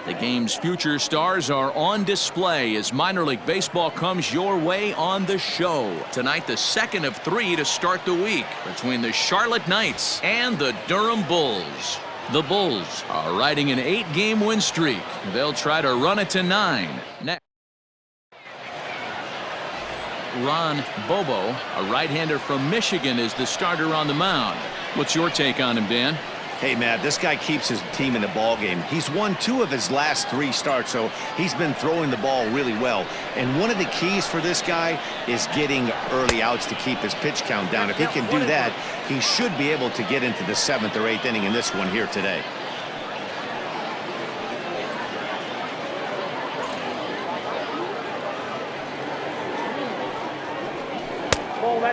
The game's future stars are on display as minor league baseball comes your way on the show. Tonight, the second of 3 to start the week between the Charlotte Knights and the Durham Bulls. The Bulls are riding an 8-game win streak. They'll try to run it to 9. Ron Bobo, a right-hander from Michigan, is the starter on the mound. What's your take on him, Dan? Hey, Matt, this guy keeps his team in the ball game. He's won 2 of his last 3 starts, so he's been throwing the ball really well. And one of the keys for this guy is getting early outs to keep his pitch count down. If he can do that, he should be able to get into the 7th or 8th inning in this one here today.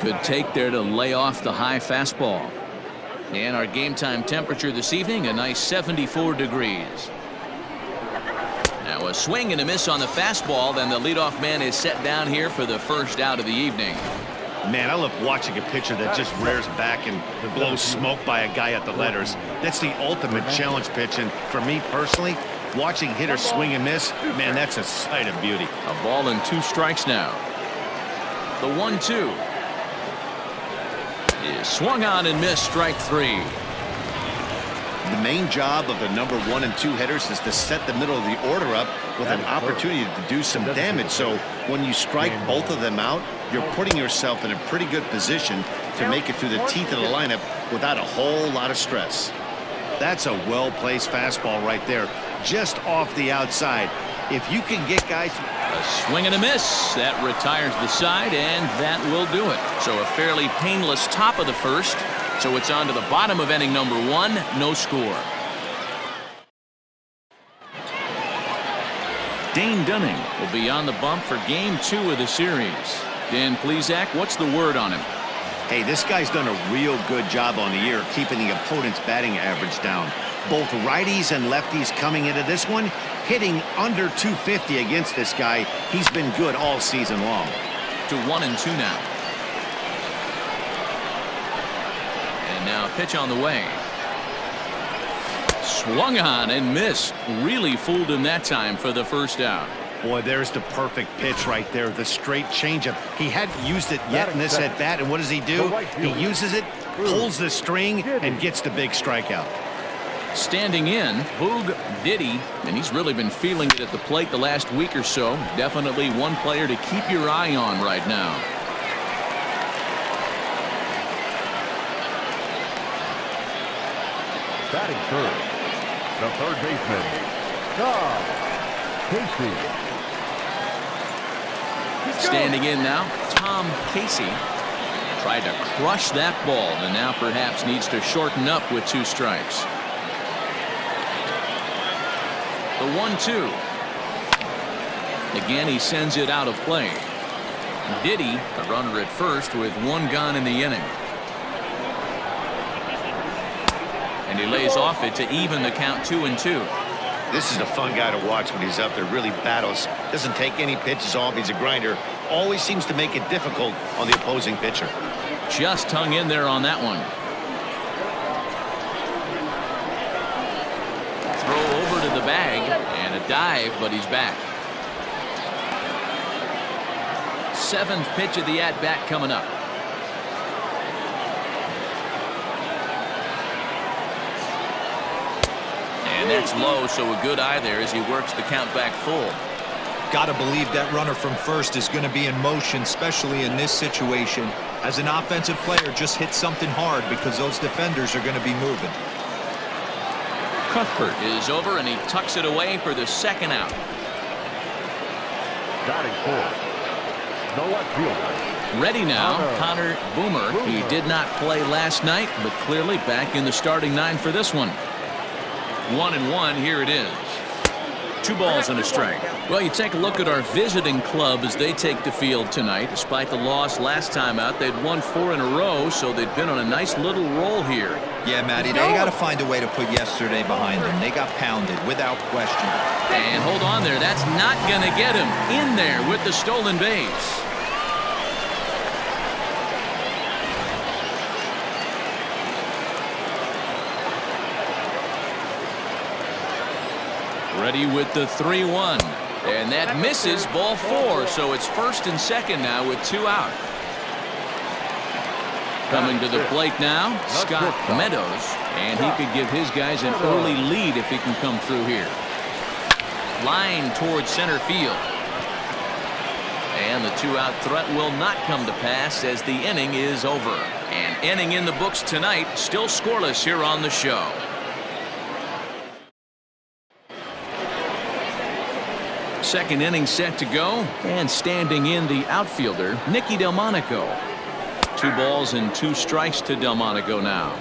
Good take there to lay off the high fastball. And our game time temperature this evening, a nice 74 degrees. Now a swing and a miss on the fastball. Then the leadoff man is set down here for the first out of the evening. Man, I love watching a pitcher that just rears back and blows smoke by a guy at the letters. That's the ultimate challenge pitch. And for me personally, watching hitters swing and miss, man, that's a sight of beauty. A ball and 2 strikes now. The 1-2. Is swung on and missed, strike 3. The main job of the number 1 and 2 hitters is to set the middle of the order up with an opportunity to do some damage. So when you strike both of them out, you're putting yourself in a pretty good position to make it through the teeth of the lineup without a whole lot of stress. That's a well-placed fastball right there, just off the outside. If you can get guys... A swing and a miss. That retires the side, and that will do it. So a fairly painless top of the first. So it's on to the bottom of inning number 1. No score. Dane Dunning will be on the bump for game 2 of the series. Dan Plesac, what's the word on him? Hey, this guy's done a real good job on the year keeping the opponent's batting average down. Both righties and lefties coming into this one, hitting under 250 against this guy. He's been good all season long. To 1-2 now. And now a pitch on the way. Swung on and missed. Really fooled him that time for the first out. Boy, there's the perfect pitch right there. The straight changeup. He hadn't used it yet in this at bat, and what does he do? He uses it, pulls the string, and gets the big strikeout. Standing in, Boog Diddy, and he's really been feeling it at the plate the last week or so. Definitely one player to keep your eye on right now. Batting first, the third baseman, Tom Casey. Standing in now, Tom Casey tried to crush that ball and now perhaps needs to shorten up with 2 strikes. The 1-2. Again, he sends it out of play. Diddy, a runner at first with 1 gone in the inning. And he lays off it to even the count 2-2. This is a fun guy to watch when he's up there. Really battles. Doesn't take any pitches off. He's a grinder. Always seems to make it difficult on the opposing pitcher. Just hung in there on that one. Throw over to the bag and a dive, but he's back. 7th pitch of the at-bat coming up. And that's low, so a good eye there as he works the count back full. Gotta believe that runner from first is going to be in motion, especially in this situation. As an offensive player, just hit something hard because those defenders are going to be moving. Cuthbert is over and he tucks it away for the 2nd out. Batting fourth, the left fielder. Ready now, Connor Boomer. He did not play last night, but clearly back in the starting 9 for this one. 1-1, here it is. 2 balls and a strike. Well, you take a look at our visiting club as they take the field tonight. Despite the loss last time out, they'd won 4 in a row, so they've been on a nice little roll here. Yeah, Matty, they got to find a way to put yesterday behind them. They got pounded without question. And hold on there. That's not going to get him in there with the stolen base. Ready with the 3-1. And that misses, ball 4. So it's first and second now with 2 out. Coming to the plate now, Scott Meadows. And he could give his guys an early lead if he can come through here. Line towards center field. And the 2-out threat will not come to pass as the inning is over. An inning in the books tonight, still scoreless here on the show. Second inning set to go, and standing in the outfielder, Nicky Delmonico. 2 balls and 2 strikes to Delmonico now.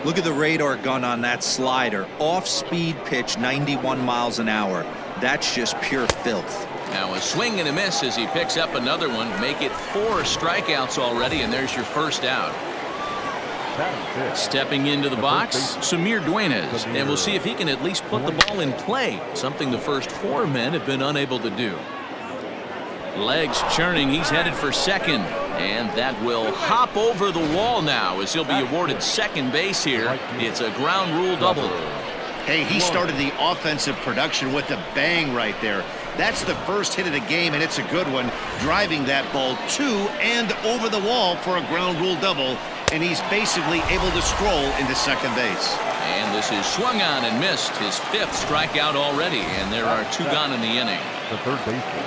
Look at the radar gun on that slider. Off-speed pitch, 91 miles an hour. That's just pure filth. Now a swing and a miss as he picks up another one. Make it 4 strikeouts already, and there's your first out. Stepping into the box, Samir Duenas, and we'll see if he can at least put the ball in play, something the first 4 men have been unable to do. Legs churning, he's headed for second, and that will hop over the wall now as he'll be awarded second base here. It's a ground rule double. Hey, he started the offensive production with a bang right there. That's the first hit of the game, and it's a good one, driving that ball to and over the wall for a ground rule double, and he's basically able to stroll into second base. And this is swung on and missed, his 5th strikeout already, and there are 2 gone in the inning. The third baseman,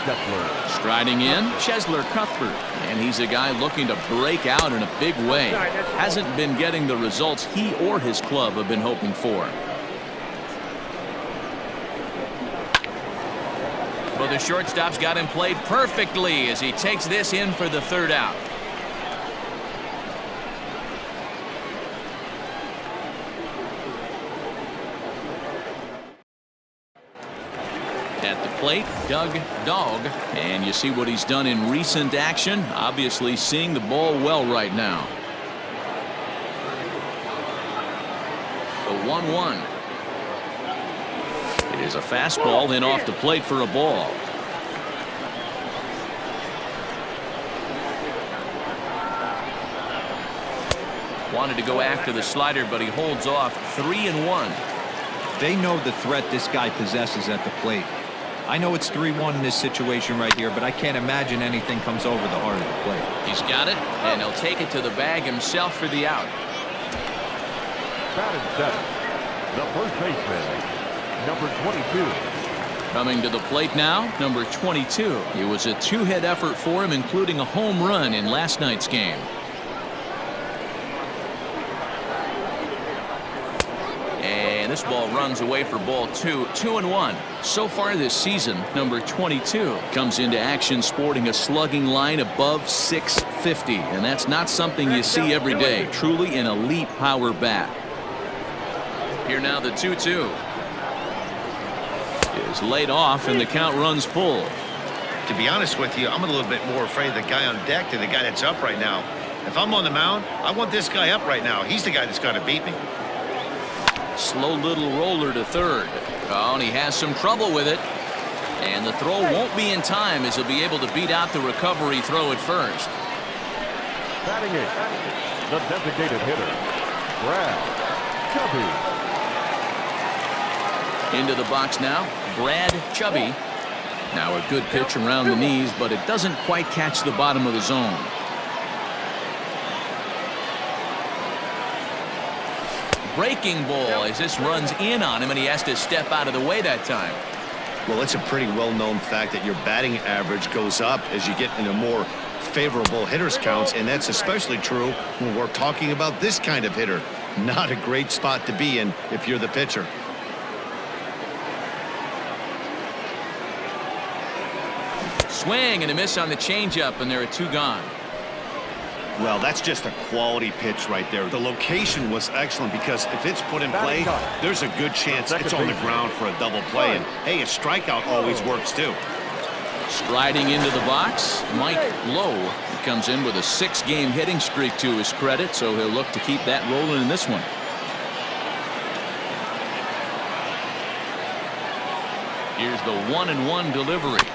Chesler. Striding in, Chesler Cuthbert, and he's a guy looking to break out in a big way. Hasn't been getting the results he or his club have been hoping for. Well, the shortstop's got him played perfectly as he takes this in for the 3rd out. At the plate, Doug Dog, and you see what he's done in recent action. Obviously seeing the ball well right now. The 1-1. It is a fastball, then off the plate for a ball. Wanted to go after the slider, but he holds off. 3-1. They know the threat this guy possesses at the plate. I know it's 3-1 in this situation right here, but I can't imagine anything comes over the heart of the plate. He's got it, and he'll take it to the bag himself for the out. Batting seventh, the first baseman, number 22. Coming to the plate now, number 22. It was a 2-hit effort for him, including a home run in last night's game. And this ball runs away for ball 2. 2-1. So far this season, number 22 comes into action sporting a slugging line above 650, and that's not something you see every day. Truly an elite power bat. Here now the 2-2 is laid off, and the count runs full. To be honest with you, I'm a little bit more afraid of the guy on deck than the guy that's up right now. If I'm on the mound, I want this guy up right now. He's the guy that's got to beat me. Slow little roller to third. Oh, and he has some trouble with it. And the throw won't be in time as he'll be able to beat out the recovery throw at first. Batting eighth, the designated hitter, Brad Chubby. Into the box now, Brad Chubby. Now a good pitch around the knees, but it doesn't quite catch the bottom of the zone. Breaking ball as this runs in on him, and he has to step out of the way that time. Well, it's a pretty well-known fact that your batting average goes up as you get into more favorable hitters counts, and that's especially true when we're talking about this kind of hitter. Not a great spot to be in if you're the pitcher. Swing and a miss on the changeup, and there are 2 gone. Well, that's just a quality pitch right there. The location was excellent because if it's put in play, there's a good chance it's on the ground for a double play. And, hey, a strikeout always works, too. Striding into the box, Mike Lowe. He comes in with a 6-game hitting streak to his credit, so he'll look to keep that rolling in this one. Here's the 1-1 delivery.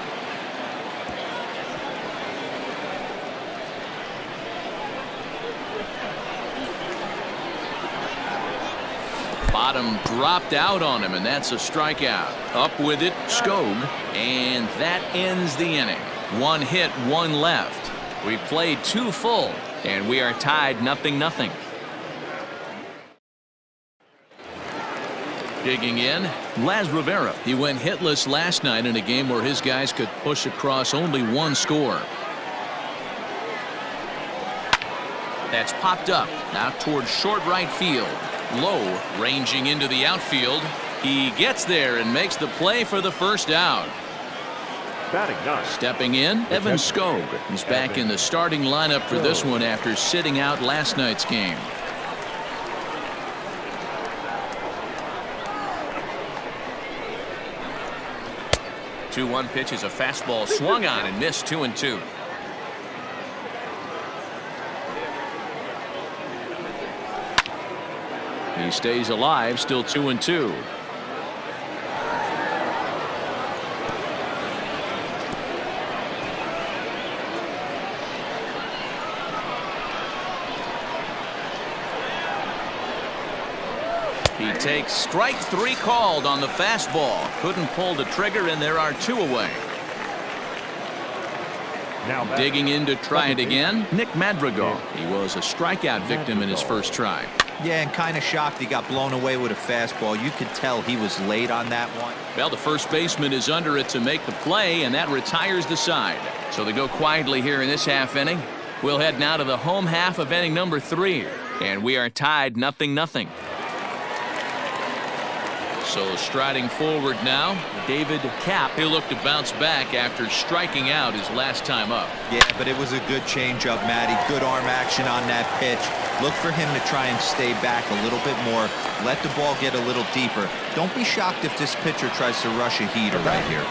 Bottom dropped out on him, and that's a strikeout. Up with it, Skog, and that ends the inning. One hit, one left. We've played two full, and we are tied 0-0. Digging in, Laz Rivera. He went hitless last night in a game where his guys could push across only one score. That's popped up out towards short right field. Low, ranging into the outfield. He gets there and makes the play for the first out. Batting ninth. Stepping in, Evan Skog. He's back in the starting lineup for this one after sitting out last night's game. The 2-1 pitch is a fastball swung on and missed. 2-2. He stays alive, still 2-2. He takes strike three called on the fastball. Couldn't pull the trigger, and there are two away. Now digging in to try it again, Nick Madrigal. He was a strikeout victim in his first try. Yeah, and kind of shocked he got blown away with a fastball. You could tell he was late on that one. Well, the first baseman is under it to make the play, and that retires the side. So they go quietly here in this half inning. We'll head now to the home half of inning number 3, and we are tied 0-0. So striding forward now, David Kapp. He'll look to bounce back after striking out his last time up. Yeah, but it was a good changeup, Matty. Good arm action on that pitch. Look for him to try and stay back a little bit more. Let the ball get a little deeper. Don't be shocked if this pitcher tries to rush a heater right here.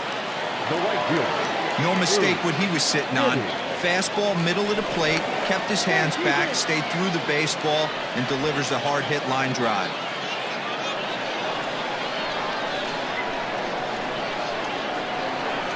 The right fielder. No mistake what he was sitting on. Fastball, middle of the plate, kept his hands back, stayed through the baseball, and delivers a hard hit line drive.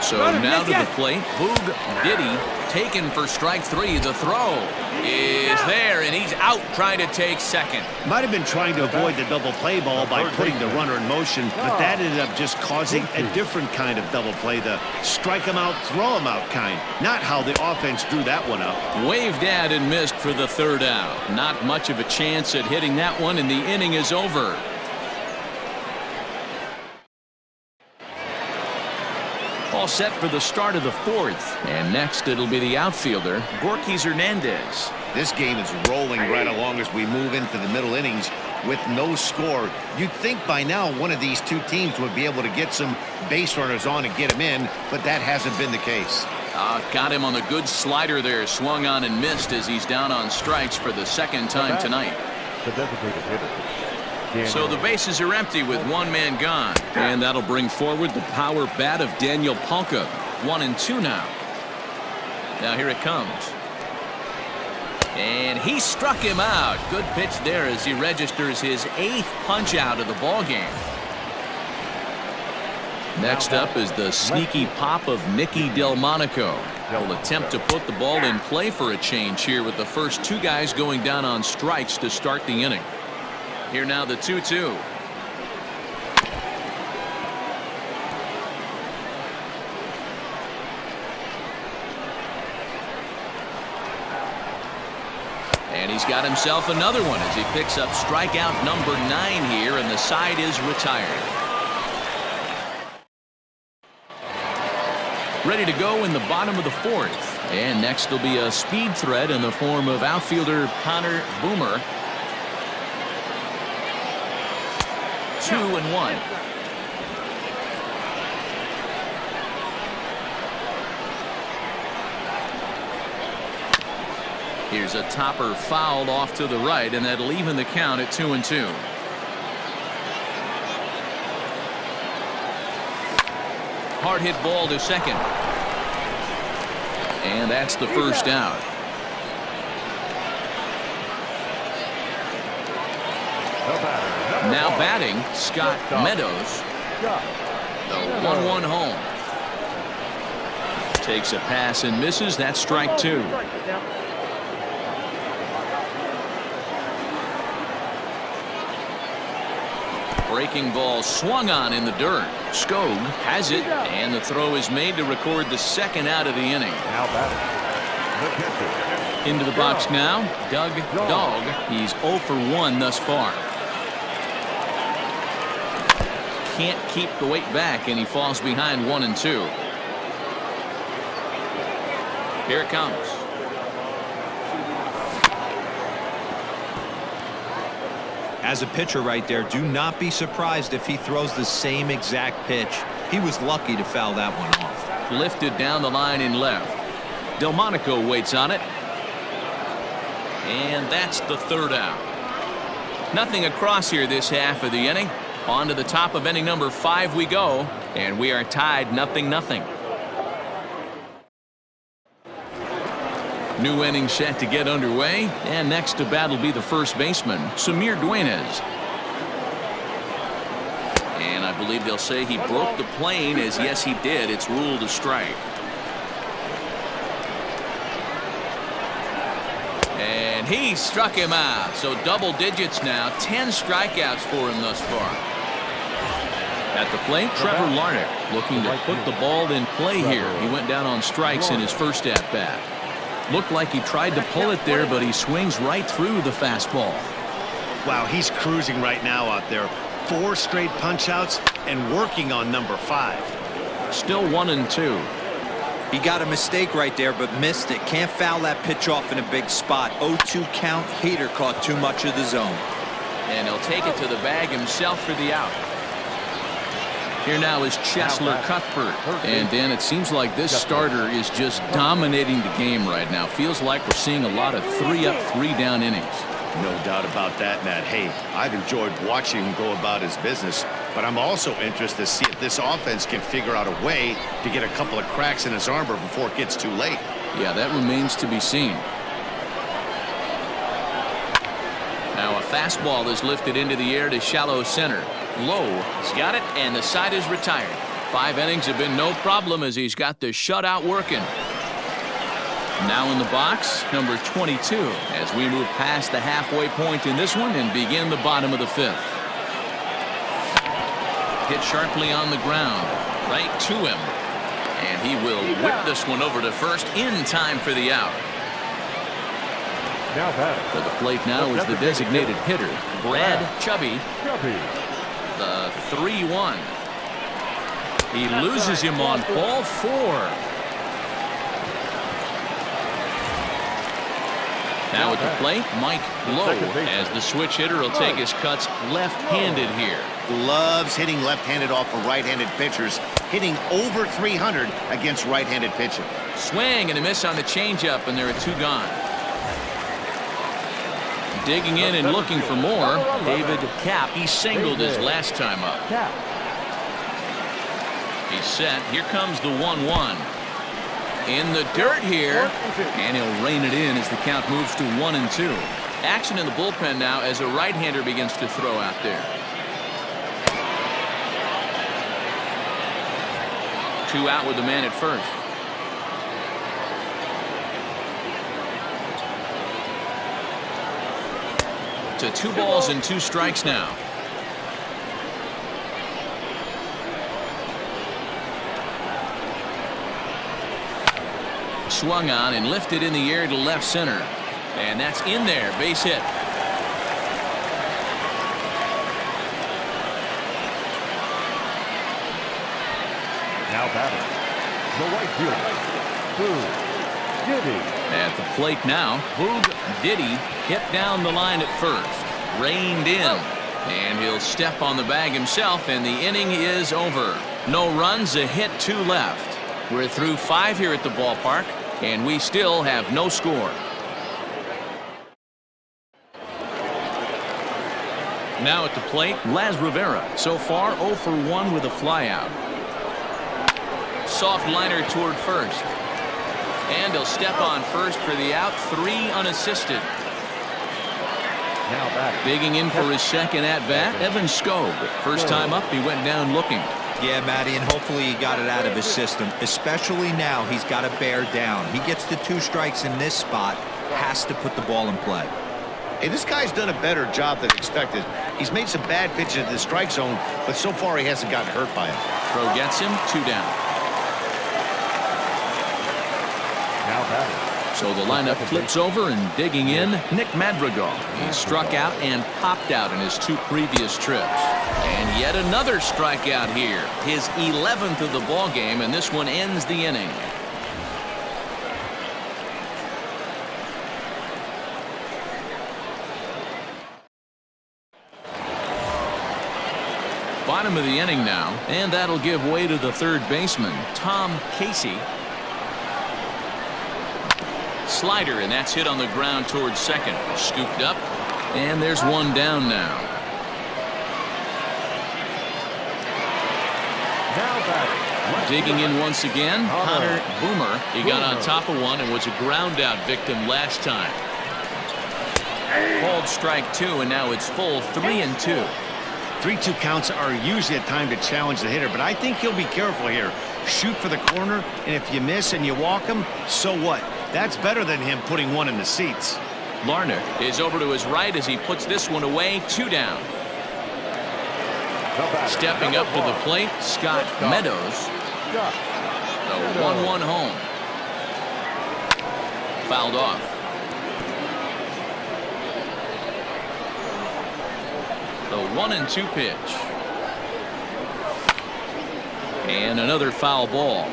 So now to the plate, Boog Diddy taken for strike 3. The throw is there, and he's out trying to take second. Might have been trying to avoid the double play ball by putting the runner in motion, but that ended up just causing a different kind of double play, the strike him out, throw him out kind. Not how the offense drew that one up. Waved at and missed for the third out. Not much of a chance at hitting that one, and the inning is over. All set for the start of the 4th. And next it'll be the outfielder, Gorkys Hernandez. This game is rolling right along as we move into the middle innings with no score. You'd think by now one of these two teams would be able to get some base runners on and get him in, but that hasn't been the case. Got him on the good slider there. Swung on and missed as he's down on strikes for the second time tonight. The designated hitter. So the bases are empty with one man gone. And that'll bring forward the power bat of Daniel Palka. 1-2 now. Now here it comes. And he struck him out. Good pitch there as he registers his 8th punch out of the ball game. Next up is the sneaky pop of Nicky Delmonico. Will attempt to put the ball in play for a change here with the first two guys going down on strikes to start the inning. Here now the 2-2. And he's got himself another one as he picks up strikeout number 9 here, and the side is retired. Ready to go in the bottom of the 4th. And next will be a speed threat in the form of outfielder Connor Boomer. 2-1. Here's a topper fouled off to the right, and that'll even the count at 2-2. Hard hit ball to second. And that's the first out. Now batting, Scott Meadows. The 1-1 home. Takes a pass and misses. That's strike 2. Breaking ball swung on in the dirt. Skog has it, and the throw is made to record the second out of the inning. Now batting, the catcher. Into the box now, Doug Dog. He's 0 for 1 thus far. Can't keep the weight back, and he falls behind 1-2. Here it comes. As a pitcher right there, do not be surprised if he throws the same exact pitch. He was lucky to foul that one off. Lifted down the line in left. Delmonico waits on it. And that's the third out. Nothing across here this half of the inning. On to the top of inning number 5 we go, and we are tied 0-0. New inning set to get underway, and next to bat will be the first baseman, Samir Duenas. And I believe they'll say he broke the plane, as yes he did. It's ruled a strike. And he struck him out. So double digits now. 10 strikeouts for him thus far. At the plate, Trevor Larnach looking to put the ball in play here. He went down on strikes in his first at-bat. Looked like he tried to pull it there, but he swings right through the fastball. Wow, he's cruising right now out there. 4 straight punch-outs and working on number 5. Still 1-2. He got a mistake right there, but missed it. Can't foul that pitch off in a big spot. 0-2 count. Heater caught too much of the zone. And he'll take it to the bag himself for the out. Here now is Cheslor Cuthbert. And Dan, it seems like this starter is just dominating the game right now. Feels like we're seeing a lot of 3-up, 3-down innings. No doubt about that, Matt. Hey, I've enjoyed watching him go about his business, but I'm also interested to see if this offense can figure out a way to get a couple of cracks in his armor before it gets too late. Yeah, that remains to be seen. Now a fastball is lifted into the air to shallow center. Low has got it, and the side is retired. 5 innings have been no problem as he's got the shutout working. Now in the box, number 22, as we move past the halfway point in this one and begin the bottom of the 5th. Hit sharply on the ground, right to him. And he will whip this one over to first in time for the out. Now batting. For the plate now is the designated hitter, Brad Chubby. The 3-1. He loses him on ball 4. Now at the plate, Mike Lowe, as the switch hitter will take his cuts left-handed here. Loves hitting left-handed off of right-handed pitchers, hitting over 300 against right-handed pitching. Swing and a miss on the changeup, and there are 2 gone. Digging in and looking for more, David Kapp. He singled his last time up. He's set. Here comes the 1-1. In the dirt here, and he'll rein it in as the count moves to 1-2. Action in the bullpen now as a right-hander begins to throw out there. 2 out with the man at first. To 2 balls and 2 strikes now. Swung on and lifted in the air to left center. And that's in there. Base hit. Now batting, the right fielder, Boog Diddy. At the plate now, Boog Diddy hit down the line at first. Reined in. And he'll step on the bag himself, and the inning is over. No runs, a hit, 2 left. We're through 5 here at the ballpark, and we still have no score. Now at the plate, Laz Rivera. So far 0 for 1 with a flyout. Soft liner toward first. And he'll step on first for the out. 3 unassisted. Now batting. Digging in for his second at-bat, Evan Skog. First time up, he went down looking. Yeah, Matty, and hopefully he got it out of his system. Especially now, he's got to bear down. He gets the 2 strikes in this spot, has to put the ball in play. Hey, this guy's done a better job than expected. He's made some bad pitches in the strike zone, but so far he hasn't gotten hurt by it. Throw gets him, 2 down. Now batting. So the lineup flips over, and digging in, Nick Madrigal. He struck out and popped out in his 2 previous trips. And yet another strikeout here. His 11th of the ball game, and this one ends the inning. Bottom of the inning now, and that'll give way to the third baseman, Tom Casey. Slider, and that's hit on the ground towards second. Scooped up, and there's 1 down now. Now batting. Digging in once again, Connor Boomer. He got on top of one and was a ground out victim last time. Called strike 2, and now it's full 3-2. 3-2 counts are usually a time to challenge the hitter, but I think he'll be careful here. Shoot for the corner, and if you miss and you walk him, so what? That's better than him putting one in the seats. Larnach is over to his right as he puts this one away, 2 down. Stepping up to the plate, Scott Meadows. The 1-1 home. Fouled off. The 1-2 pitch. And another foul ball.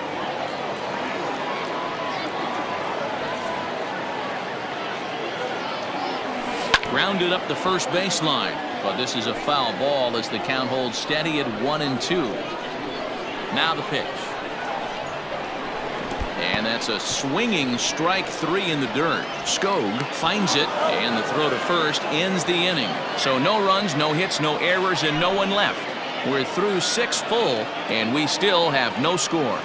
Grounded up the first baseline, but this is a foul ball as the count holds steady at 1-2. Now the pitch. And that's a swinging strike 3 in the dirt. Skog finds it, and the throw to first ends the inning. So no runs, no hits, no errors, and no one left. We're through 6 full, and we still have no score.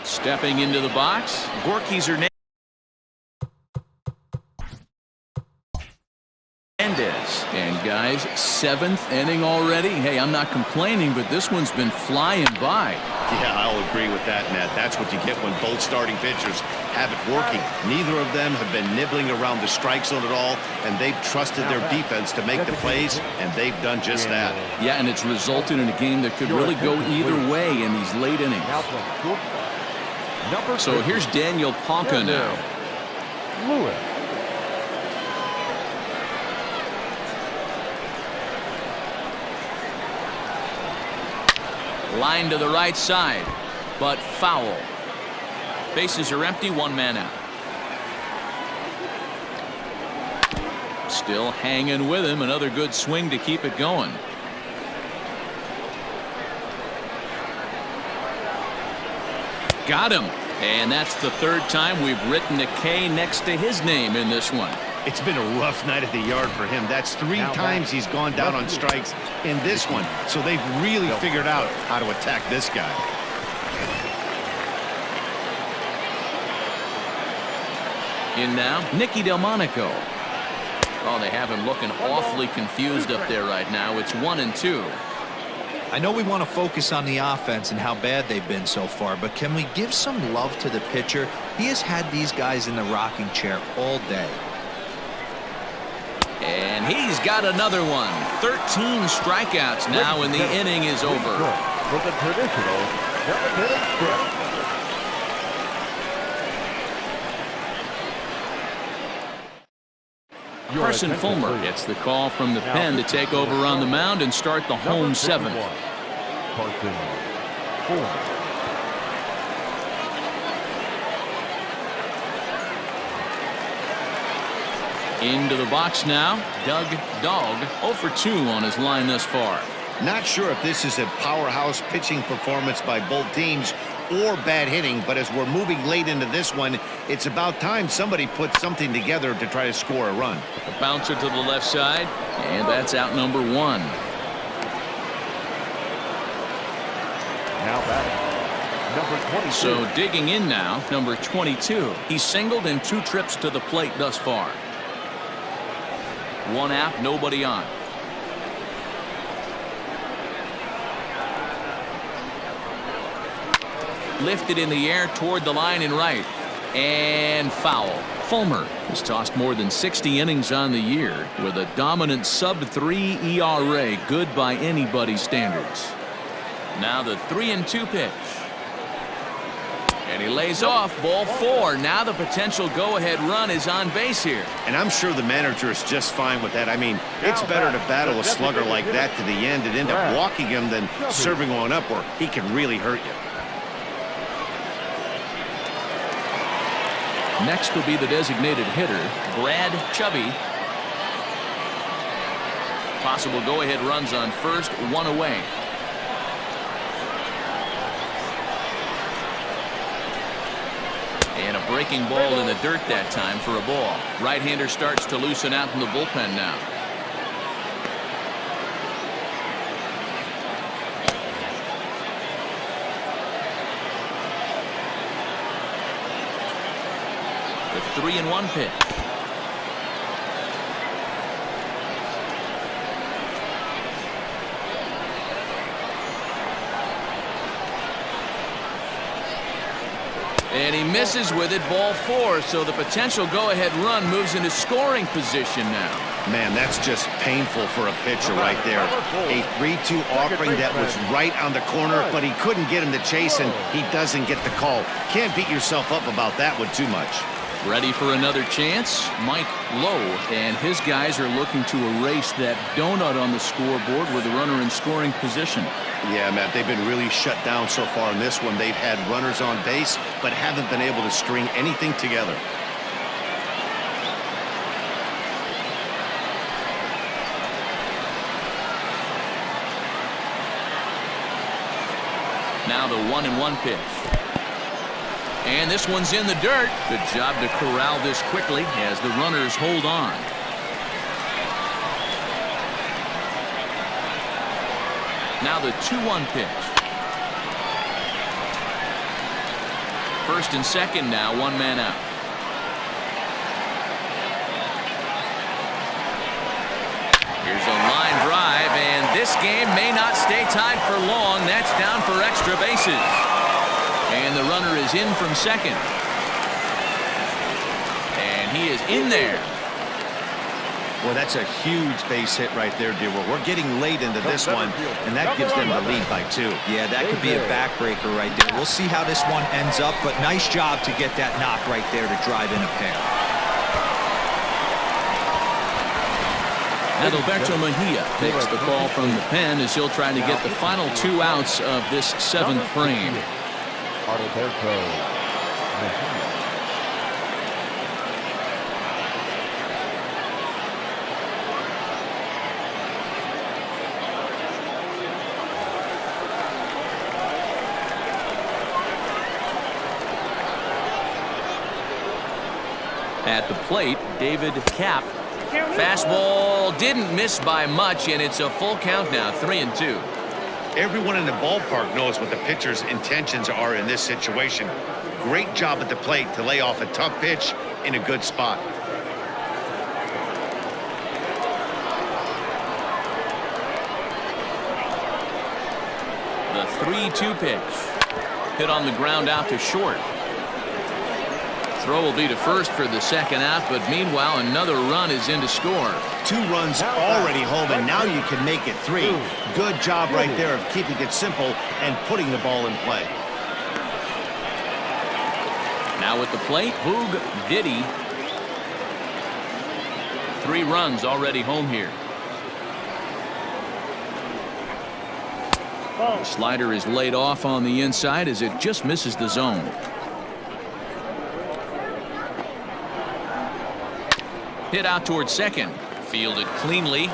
Stepping into the box, Gorky Hernandez. And guys, 7th inning already. Hey, I'm not complaining, but this one's been flying by. Yeah, I'll agree with that, Nat. That's what you get when both starting pitchers have it working. Neither of them have been nibbling around the strike zone at all, and they've trusted their defense to make the plays, and they've done just that. Yeah, and it's resulted in a game that could really go either way in these late innings. So here's Daniel Palka now. Lewis. Line to the right side, but foul. Bases are empty, 1 man out. Still hanging with him. Another good swing to keep it going. Got him. And that's the 3rd time we've written a K next to his name in this one. It's been a rough night at the yard for him. That's 3 times he's gone down on strikes in this one. So they've really figured out how to attack this guy. In now, Nicky Delmonico. Oh, they have him looking awfully confused up there right now. It's 1-2. I know we want to focus on the offense and how bad they've been so far, but can we give some love to the pitcher? He has had these guys in the rocking chair all day. And he's got another one. 13 strikeouts now, and the inning is over. For the traditional 7-inning stretch. Carson Fulmer gets the call from the pen to take over on the mound and start the home 7th. Carson Fulmer. Into the box now, Doug Dog, 0 for 2 on his line thus far. Not sure if this is a powerhouse pitching performance by both teams or bad hitting, but as we're moving late into this one, it's about time somebody puts something together to try to score a run. A bouncer to the left side, and that's out number 1. Now batting, number 22. So digging in now, number 22. He's singled in 2 trips to the plate thus far. 1 out, nobody on. Lifted in the air toward the line and right. And foul. Fulmer has tossed more than 60 innings on the year with a dominant sub-3 ERA, good by anybody's standards. Now the 3-2 pitch. And he lays off, ball 4. Now the potential go-ahead run is on base here. And I'm sure the manager is just fine with that. I mean, it's better to battle a slugger like that to the end and end up walking him than serving on up where he can really hurt you. Next will be the designated hitter, Brad Chubby. Possible go-ahead runs on first, 1 away. And a breaking ball in the dirt that time for a ball. Right-hander starts to loosen out in the bullpen now. The 3-1 pitch. And he misses with it, ball 4. So the potential go-ahead run moves into scoring position now. Man, that's just painful for a pitcher right there. A 3-2 offering that was right on the corner, but he couldn't get him to chase, and he doesn't get the call. Can't beat yourself up about that one too much. Ready for another chance? Mike Lowe and his guys are looking to erase that donut on the scoreboard with a runner in scoring position. Yeah, Matt, they've been really shut down so far in this one. They've had runners on base, but haven't been able to string anything together. Now the 1-1 pitch. And this one's in the dirt. Good job to corral this quickly as the runners hold on. Now the 2-1 pitch. First and second now, 1 man out. Here's a line drive, and this game may not stay tied for long. That's down for extra bases. And the runner is in from second. And he is in there. Well, that's a huge base hit right there, dear. We're getting late into this one, and that gives them the lead by 2. Yeah, that could be a backbreaker right there. We'll see how this one ends up, but nice job to get that knock right there to drive in a pair. Adalberto Mejia takes the call from the pen as he'll try to get the final 2 outs of this 7th frame. Adalberto Mejia. At the plate, David Kapp. Fastball didn't miss by much, and it's a full count now, 3-2. Everyone in the ballpark knows what the pitcher's intentions are in this situation. Great job at the plate to lay off a tough pitch in a good spot. The 3-2 pitch. Hit on the ground out to short. Throw will be to first for the second out, but meanwhile another run is in to score. 2 runs already home, and now you can make it 3. Good job right there of keeping it simple and putting the ball in play. Now at the plate, Boog Diddy. 3 runs already home here. The slider is laid off on the inside as it just misses the zone. Hit out towards second. Fielded cleanly.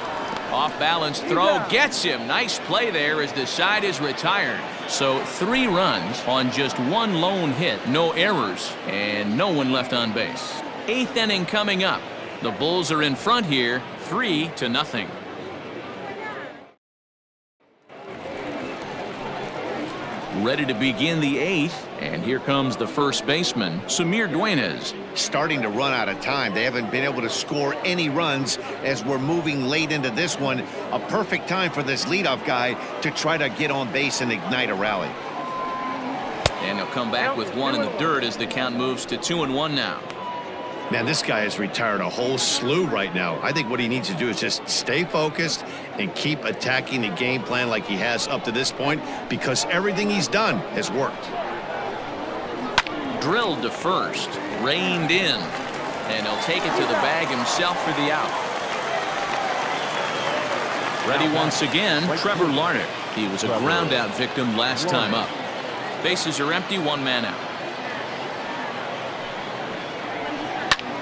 Off balance throw gets him. Nice play there as the side is retired. So 3 runs on just 1 lone hit. No errors and no one left on base. 8th inning coming up. The Bulls are in front here, 3-0. Ready to begin the 8th, and here comes the first baseman, Samir Duenas. Starting to run out of time. They haven't been able to score any runs as we're moving late into this one. A perfect time for this leadoff guy to try to get on base and ignite a rally. And he'll come back with one in the dirt as the count moves to 2-1 now. Man, this guy has retired a whole slew right now. I think what he needs to do is just stay focused and keep attacking the game plan like he has up to this point, because everything he's done has worked. Drilled to first, reined in, and he'll take it to the bag himself for the out. Ready once again, Trevor Larned. He was a ground out victim last time up. Bases are empty, one man out.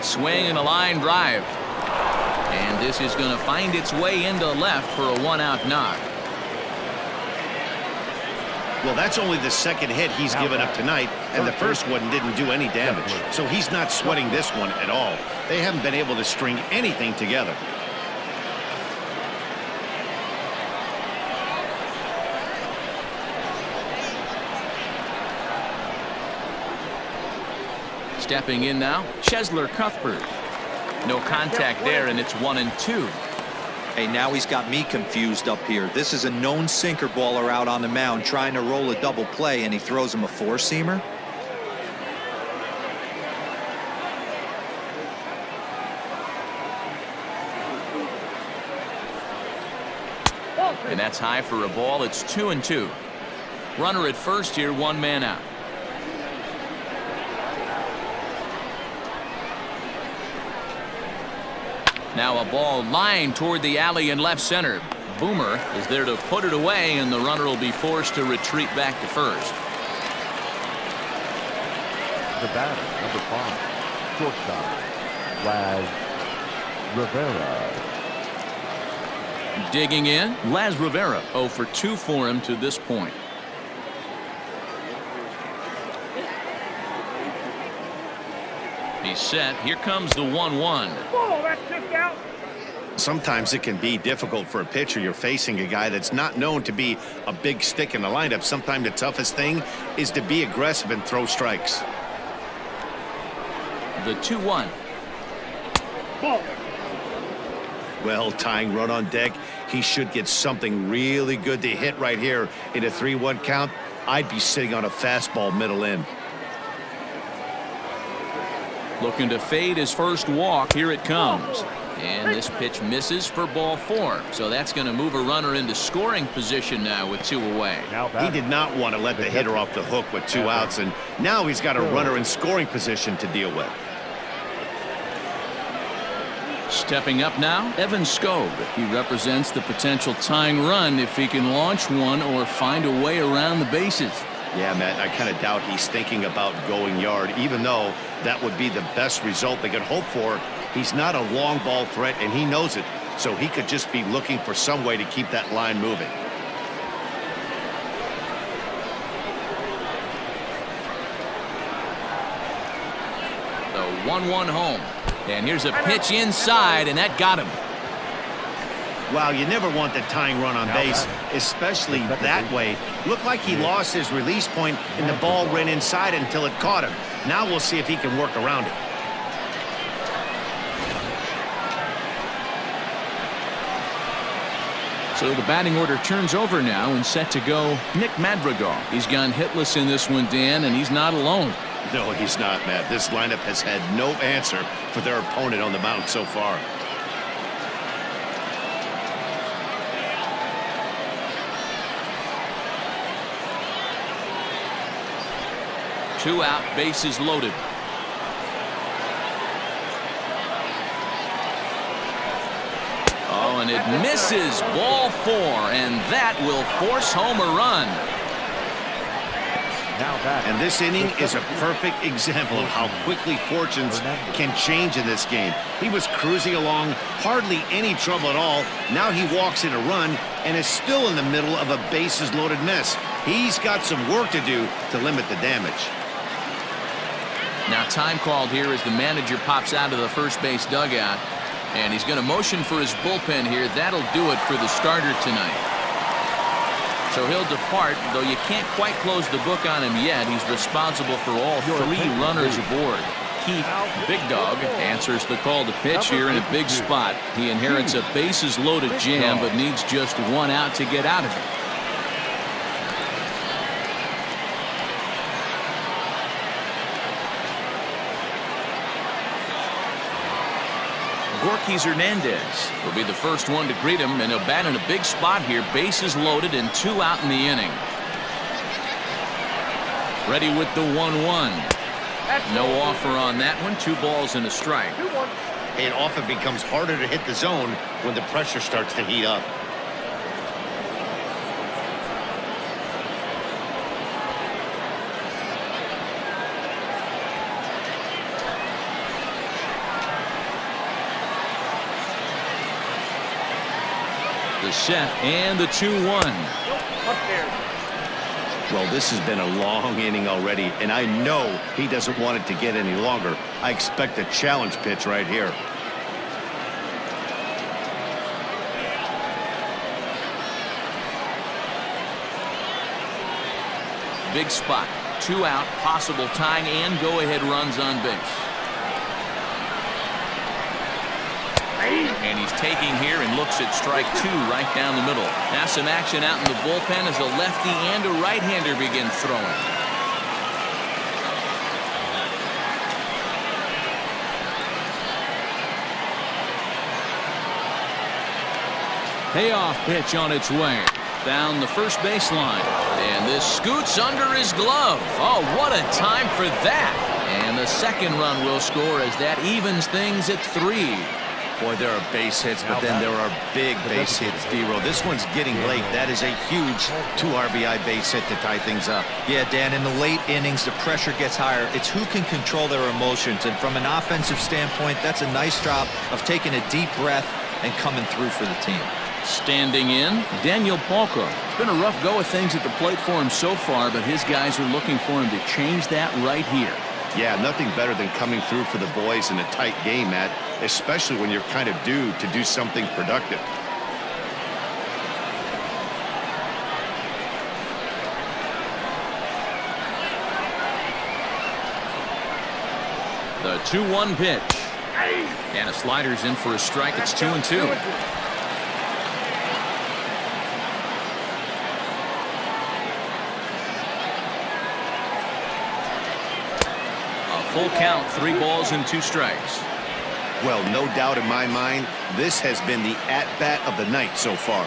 Swing and a line drive. And this is going to find its way into left for a one-out knock. Well, that's only the second hit he's given up tonight, and the first one didn't do any damage. So he's not sweating this one at all. They haven't been able to string anything together. Stepping in now, Chesler Cuthbert. No contact there, and it's 1-2. Hey, now he's got me confused up here. This is a known sinker baller out on the mound trying to roll a double play, and he throws him a four-seamer. And that's high for a ball. It's 2-2. Runner at first here, one man out. Now a ball lined toward the alley in left center. Boomer is there to put it away, and the runner will be forced to retreat back to first. The batter, number 5, shortstop, Laz Rivera. Digging in, Laz Rivera. 0 for 2 for him to this point. He's set. Here comes the 1-1. Sometimes it can be difficult for a pitcher. You're facing a guy that's not known to be a big stick in the lineup. Sometimes the toughest thing is to be aggressive and throw strikes. The 2-1. Well, tying run on deck. He should get something really good to hit right here in a 3-1 count. I'd be sitting on a fastball middle in. Looking to fade his first walk. Here it comes. And this pitch misses for ball 4. So that's going to move a runner into scoring position now with 2 away. He did not want to let the hitter off the hook with 2 outs, and now he's got a runner in scoring position to deal with. Stepping up now, Evan Skobe. He represents the potential tying run if he can launch one or find a way around the bases. Yeah, Matt, I kind of doubt he's thinking about going yard, even though that would be the best result they could hope for. He's not a long ball threat, and he knows it, so he could just be looking for some way to keep that line moving. The 1-1 home. And here's a pitch inside, and that got him. Wow, you never want the tying run on base, especially that way. Looked like he lost his release point, and the ball ran inside until it caught him. Now we'll see if he can work around it. So the batting order turns over now and set to go Nick Madrigal. He's gone hitless in this one, Dan, and he's not alone. No, he's not, Matt. This lineup has had no answer for their opponent on the mound so far. Two out, bases loaded. Oh, and it misses. Ball 4, and that will force home a run. And this inning is a perfect example of how quickly fortunes can change in this game. He was cruising along, hardly any trouble at all. Now he walks in a run and is still in the middle of a bases-loaded mess. He's got some work to do to limit the damage. Now time called here as the manager pops out of the first base dugout, and he's going to motion for his bullpen here. That'll do it for the starter tonight. So he'll depart, though you can't quite close the book on him yet. He's responsible for all 3 runners aboard. Keith, Big Dog, answers the call to pitch here in a big spot. He inherits a bases-loaded jam, but needs just 1 out to get out of it. Gorkys Hernandez will be the first one to greet him, and he'll bat in a big spot here. Bases loaded and 2 out in the inning. Ready with the 1-1. No offer on that one. 2 balls and a strike. It often becomes harder to hit the zone when the pressure starts to heat up. The set and the 2-1. Well, this has been a long inning already, and I know he doesn't want it to get any longer. I expect a challenge pitch right here. Big spot. 2 out, possible tying and go-ahead runs on base. And he's taking here and looks at strike 2 right down the middle. Now some action out in the bullpen as a lefty and a right-hander begin throwing. Payoff pitch on its way. Down the first baseline. And this scoots under his glove. Oh, what a time for that. And the second run will score as that evens things at 3. Boy, there are base hits, but then there are big base hits, D-Row. This one's getting late. That is a huge 2 RBI base hit to tie things up. Yeah, Dan, in the late innings, the pressure gets higher. It's who can control their emotions. And from an offensive standpoint, that's a nice job of taking a deep breath and coming through for the team. Standing in, Daniel Palka. It's been a rough go of things at the plate for him so far, but his guys are looking for him to change that right here. Yeah, nothing better than coming through for the boys in a tight game, Matt, especially when you're kind of due to do something productive. The 2-1 pitch. And a slider's in for a strike. It's 2-2. Full count, 3 balls and 2 strikes. Well, no doubt in my mind, this has been the at-bat of the night so far.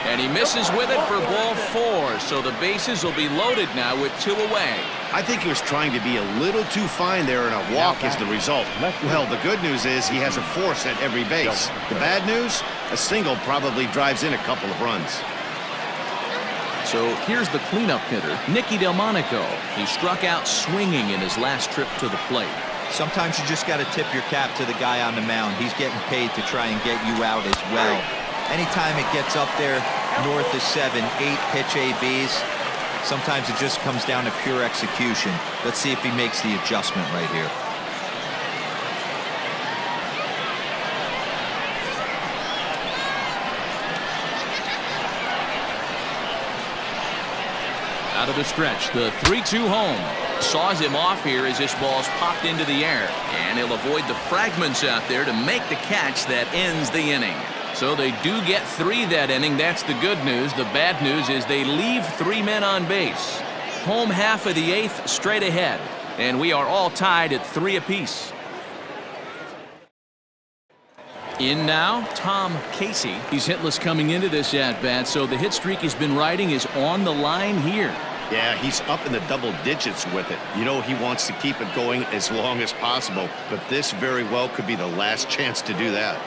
And he misses with it for ball 4, so the bases will be loaded now with 2 away. I think he was trying to be a little too fine there, and a walk is the result. Well, the good news is he has a force at every base. The bad news, a single probably drives in a couple of runs. So here's the cleanup hitter, Nicky Delmonico. He struck out swinging in his last trip to the plate. Sometimes you just got to tip your cap to the guy on the mound. He's getting paid to try and get you out as well. Anytime it gets up there north of 7, 8 pitch ABs, sometimes it just comes down to pure execution. Let's see if he makes the adjustment right here. Out of the stretch, the 3-2 home. Saws him off here as this ball's popped into the air. And he'll avoid the fragments out there to make the catch that ends the inning. So they do get 3 that inning. That's the good news. The bad news is they leave 3 men on base. Home half of the 8th straight ahead. And we are all tied at 3 apiece. In now, Tom Casey. He's hitless coming into this at-bat, so the hit streak he's been riding is on the line here. Yeah, he's up in the double digits with it. You know, he wants to keep it going as long as possible, but this very well could be the last chance to do that.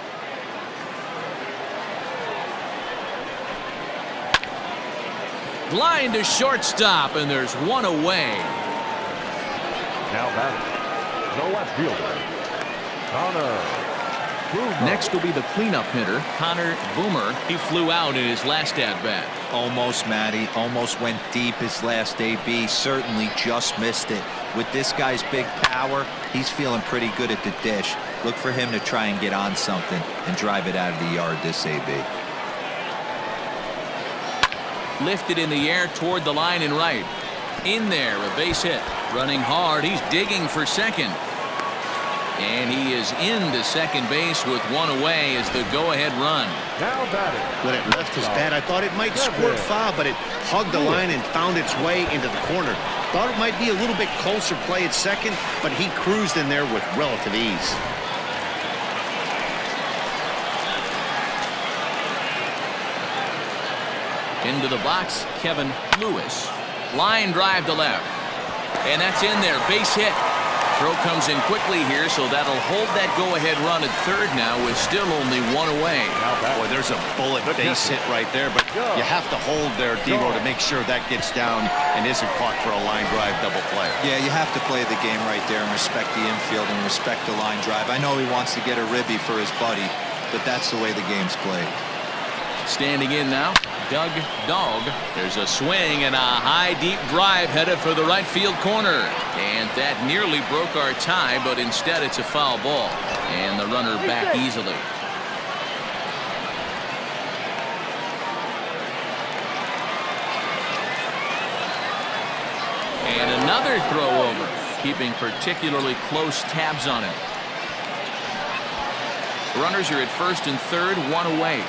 Line to shortstop, and there's 1 away. Now batting, the left fielder, Connor Boomer. Next will be the cleanup hitter, Connor Boomer. He flew out in his last at-bat. Almost, Matty. Almost went deep his last AB. Certainly just missed it. With this guy's big power, he's feeling pretty good at the dish. Look for him to try and get on something and drive it out of the yard this AB. Lifted in the air toward the line and right. In there, a base hit. Running hard, he's digging for second. And he is into second base with one away as the go-ahead run. Now batting. When it left his bat, I thought it might squirt foul, but it hugged the line and found its way into the corner. Thought it might be a little bit closer play at second, but he cruised in there with relative ease. Into the box, Kevin Lewis. Line drive to left. And that's in there. Base hit. Throw comes in quickly here, so that'll hold that go-ahead run at third now with still only one away. Boy, there's a bullet base hit right there, but you have to hold there, Devo, to make sure that gets down and isn't caught for a line drive double play. Yeah, you have to play the game right there and respect the infield and respect the line drive. I know he wants to get a ribby for his buddy, but that's the way the game's played. Standing in now, Doug Dog. There's a swing and a high deep drive headed for the right field corner. And that nearly broke our tie, but instead it's a foul ball. And the runner back easily. And another throw over, keeping particularly close tabs on him. Runners are at first and third, one away.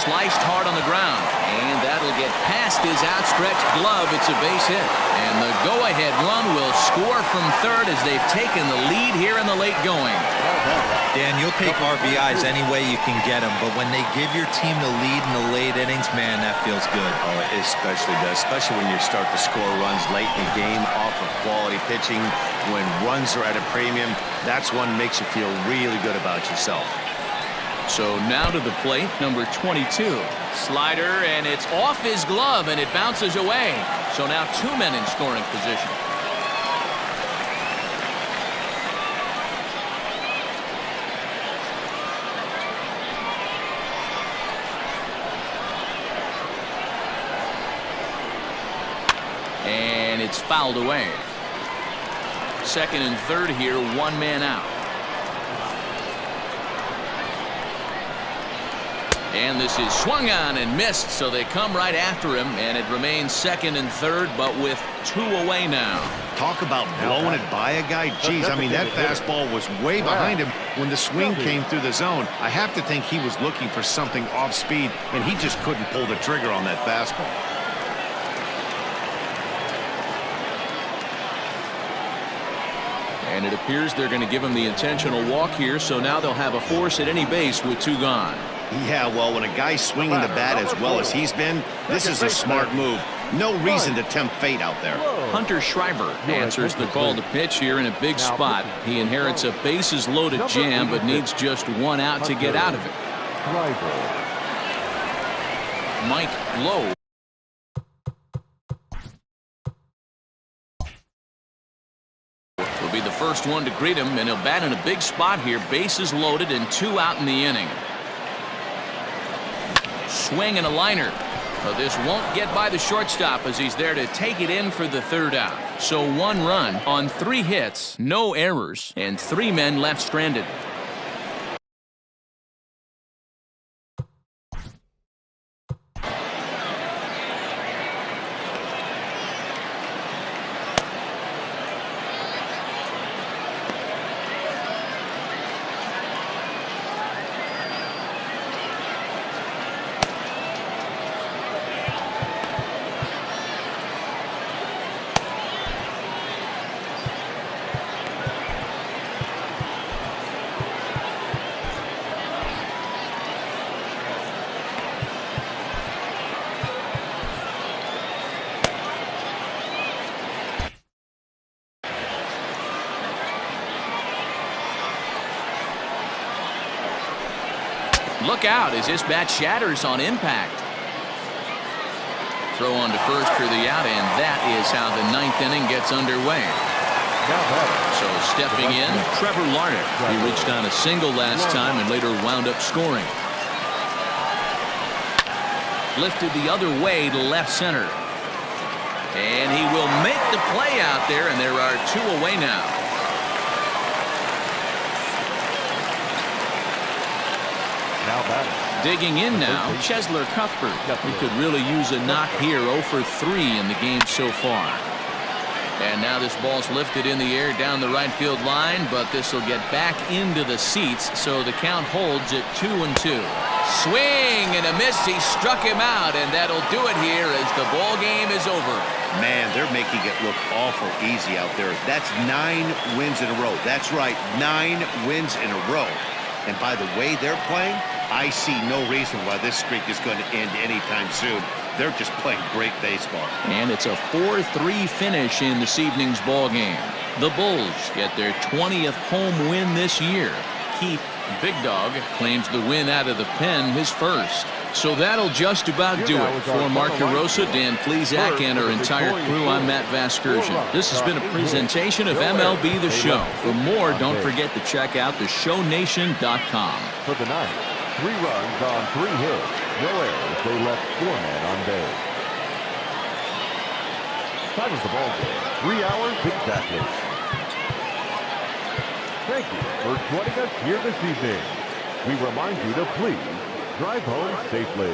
Sliced hard on the ground, and that'll get past his outstretched glove. It's a base hit, and the go-ahead run will score from third as they've taken the lead here in the late going. Dan, you'll take RBIs any way you can get them, but when they give your team the lead in the late innings, man, that feels good. Oh, it especially does, especially when you start to score runs late in the game off of quality pitching. When runs are at a premium, that's one that makes you feel really good about yourself. So now to the plate, number 22. Slider, and it's off his glove, and it bounces away. So now two men in scoring position. And it's fouled away. Second and third here, one man out. And this is swung on and missed, so they come right after him, and it remains second and third, but with two away now. Talk about blowing it by a guy. Geez, I mean, that fastball was way behind him when the swing came through the zone. I have to think he was looking for something off speed, and he just couldn't pull the trigger on that fastball. And it appears they're going to give him the intentional walk here, so now they'll have a force at any base with two gone. Yeah, well, when a guy's swinging the bat as well as he's been, this is a smart move. No reason to tempt fate out there. Hunter Shriver answers the call to pitch here in a big spot. He inherits a bases-loaded jam, but needs just one out to get out of it. Mike Lowe will be the first one to greet him, and he'll bat in a big spot here. Bases loaded and two out in the inning. Swing and a liner. But this won't get by the shortstop as he's there to take it in for the third out. So one run on 3 hits, no errors, and 3 men left stranded. Look out as this bat shatters on impact. Throw on to first for the out, and that is how the 9th inning gets underway. So stepping in, Trevor Larnach. He reached on a single last time and later wound up scoring. Lifted the other way to left center. And he will make the play out there, and there are 2 away now. Now batting. Digging in now, Chesler Cuthbert. He could really use a knock here. 0 for 3 in the game so far. And now this ball's lifted in the air down the right field line, but this will get back into the seats, so the count holds at 2-2. Swing and a miss. He struck him out, and that'll do it here as the ball game is over. Man, they're making it look awful easy out there. That's 9 wins in a row. That's right, 9 wins in a row. And by the way they're playing, I see no reason why this streak is going to end anytime soon. They're just playing great baseball. And it's a 4-3 finish in this evening's ball game. The Bulls get their 20th home win this year. Keith Big Dog claims the win out of the pen, his first. So that'll just about do it. For Mark DeRosa, Dan Plesac, and our entire crew, I'm Matt Vasgersian. This has been a presentation of MLB The Show. For more, don't forget to check out theshownation.com. For the night, 3 runs on 3 hits. No errors. They left 4 men on base. Time of the ball game, 3 hours exactly. Thank you for joining us here this evening. We remind you to please drive home safely.